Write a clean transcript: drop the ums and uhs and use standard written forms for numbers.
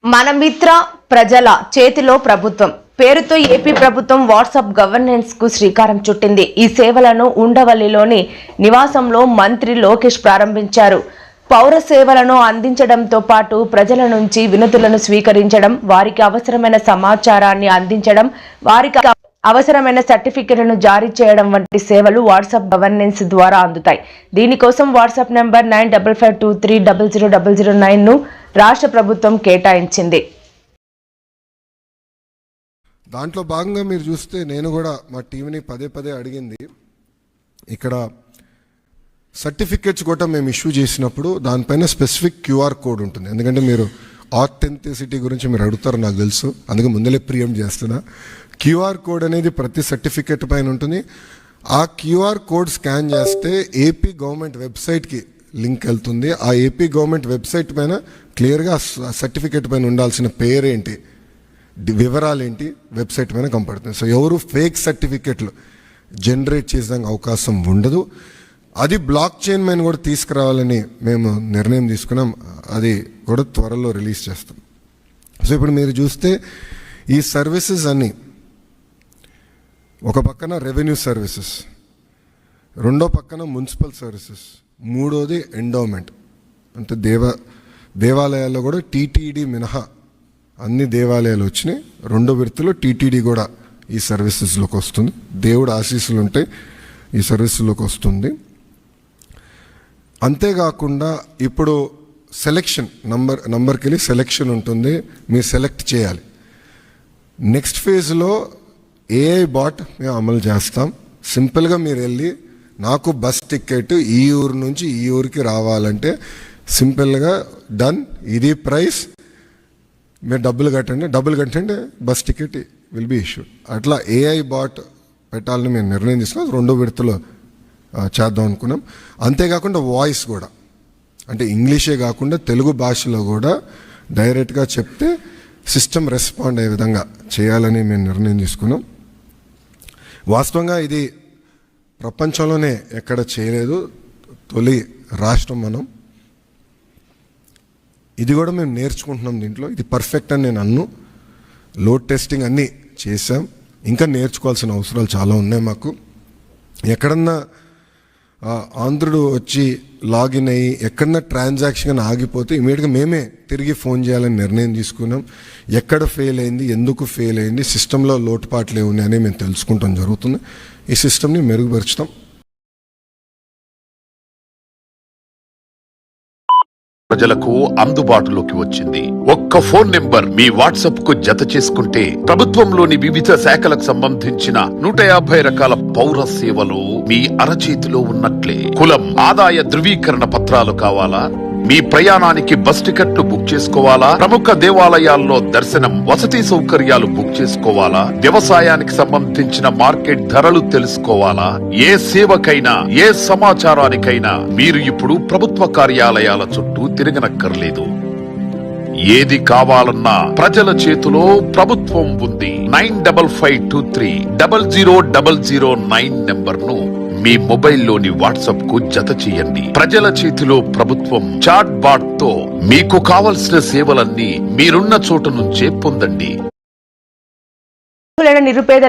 మన మిత్ర ప్రజల చేతిలో ప్రభుత్వం పేరుతో ఏపీ ప్రభుత్వం వాట్సాప్ గవర్నెన్స్ కు శ్రీకారం చుట్టింది. ఈ సేవలను ఉండవల్లిలోని నివాసంలో మంత్రి లోకేష్ ప్రారంభించారు. పౌర సేవలను అందించడంతో పాటు ప్రజల నుంచి వినతులను స్వీకరించడం, వారికి అవసరమైన సమాచారాన్ని అందించడం, వారికి అవసరమైన సర్టిఫికెట్లను జారీ చేయడం వంటి సేవలు వాట్సాప్ గవర్నెన్స్ ద్వారా అందుతాయి. దీనికోసం వాట్సాప్ నంబర్ 9552300009 ను రాష్ట్ర ప్రభుత్వం కేటాయించింది. దాంట్లో భాగంగా మీరు చూస్తే నేను కూడా మా టీంని పదే అడిగింది. ఇక్కడ సర్టిఫికెట్స్ కూడా మేము ఇష్యూ చేసినప్పుడు దానిపైన స్పెసిఫిక్ క్యూఆర్ కోడ్ ఉంటుంది. ఎందుకంటే మీరు ఆథెంటిసిటీ గురించి మీరు అడుగుతారు, నాకు తెలుసు, అందుకే ముందలే ప్రియంప్ట్ చేస్తున్నా. క్యూఆర్ కోడ్ అనేది ప్రతి సర్టిఫికెట్ పైన ఉంటుంది. ఆ క్యూఆర్ కోడ్ స్కాన్ చేస్తే ఏపీ గవర్నమెంట్ వెబ్సైట్కి లింక్ వెళ్తుంది. ఆ ఏపీ గవర్నమెంట్ వెబ్సైట్ పైన క్లియర్గా సర్టిఫికెట్ పైన ఉండాల్సిన పేరేంటి, వివరాలు ఏంటి వెబ్సైట్ పైన కనపడుతుంది. సో ఎవరు ఫేక్ సర్టిఫికెట్లు జనరేట్ చేసేదానికి అవకాశం ఉండదు. అది బ్లాక్ చైన్ పైన కూడా తీసుకురావాలని మేము నిర్ణయం తీసుకున్నాం. అది కూడా త్వరలో రిలీజ్ చేస్తాం. సో ఇప్పుడు మీరు చూస్తే ఈ సర్వీసెస్ అన్నీ ఒక పక్కన రెవెన్యూ సర్వీసెస్, రెండో పక్కన మున్సిపల్ సర్వీసెస్, మూడోది ఎండోమెంట్. అంటే దేవాలయాల్లో కూడా టీటీడీ మినహా అన్ని దేవాలయాలు వచ్చినాయి. రెండో విడతలో టీటీడీ కూడా ఈ సర్వీసెస్లోకి వస్తుంది. దేవుడు ఆశీస్సులు ఉంటే ఈ సర్వీసులోకి వస్తుంది. అంతేకాకుండా ఇప్పుడు సెలెక్షన్ నంబర్కి వెళ్ళి సెలెక్షన్ ఉంటుంది, మీరు సెలెక్ట్ చేయాలి. నెక్స్ట్ ఫేజ్లో ఏఐ బాట్ మేము అమలు చేస్తాం. సింపుల్గా మీరు వెళ్ళి నాకు బస్ టికెట్ ఈ ఊరు నుంచి ఈ ఊరికి రావాలంటే సింపుల్గా డన్, ఇది ప్రైస్, మీరు డబ్బులు కట్టండి bus ticket will be issued. అట్లా ఏఐ బాట్ పెట్టాలని మేము నిర్ణయం తీసుకున్నాం. రెండో విడతలో చేద్దాం అనుకున్నాం. అంతేకాకుండా వాయిస్ కూడా, అంటే ఇంగ్లీషే కాకుండా తెలుగు భాషలో కూడా డైరెక్ట్గా చెప్తే సిస్టమ్ రెస్పాండ్ అయ్యే విధంగా చేయాలని మేము నిర్ణయం తీసుకున్నాం. వాస్తవంగా ఇది ప్రపంచంలోనే ఎక్కడ చేయలేదు, తొలి రాష్ట్రం మనం. ఇది కూడా మేము నేర్చుకుంటున్నాం దీంట్లో. ఇది పర్ఫెక్ట్ అని నేను అన్ను. లోడ్ టెస్టింగ్ అన్నీ చేసాం, ఇంకా నేర్చుకోవాల్సిన అవసరాలు చాలా ఉన్నాయి మాకు. ఎక్కడన్నా ఆంధ్రుడు వచ్చి లాగిన్ అయ్యి ఎక్కడన్నా ట్రాన్సాక్షన్ ఆగిపోతే ఇమీడియట్గా మేమే తిరిగి ఫోన్ చేయాలని నిర్ణయం తీసుకున్నాం. ఎక్కడ ఫెయిల్ అయింది, ఎందుకు ఫెయిల్ అయింది, సిస్టంలో లోటుపాట్లు ఏమున్నాయని మేము తెలుసుకుంటాం జరుగుతుంది. ఈ సిస్టమ్ని మెరుగుపరుచుతాం. ప్రజలకు అందుబాటులోకి వచ్చింది. ఒక్క ఫోన్ నెంబర్ మీ వాట్సాప్ కు జత చేసుకుంటే ప్రభుత్వంలోని వివిధ శాఖలకు సంబంధించిన 150 రకాల పౌర సేవలు మీ అరచేతిలో ఉన్నట్లే. కులం, ఆదాయ ధృవీకరణ పత్రాలు కావాలా, మీ ప్రయాణానికి బస్ టికెట్లు బుక్ చేసుకోవాలా, ప్రముఖ దేవాలయాల్లో దర్శనం, వసతి సౌకర్యాలు బుక్ చేసుకోవాలా, వ్యవసాయానికి సంబంధించిన మార్కెట్ ధరలు తెలుసుకోవాలా, ఏ సేవకైనా ఏ సమాచారానికైనా మీరు ఇప్పుడు ప్రభుత్వ కార్యాలయాల చుట్టూ తిరగనక్కర్లేదు. ఏది కావాలన్నా ప్రజల చేతిలో ప్రభుత్వం ఉంది. 9552300009 నెంబర్ ను మీ మొబైల్లోని వాట్సాప్ కు జత చేయండి. ప్రజల చేతిలో ప్రభుత్వం చాట్ బాట్ తో మీకు కావలసిన సేవలన్నీ మీరున్న చోటు నుంచే పొందండి. నిరుపేద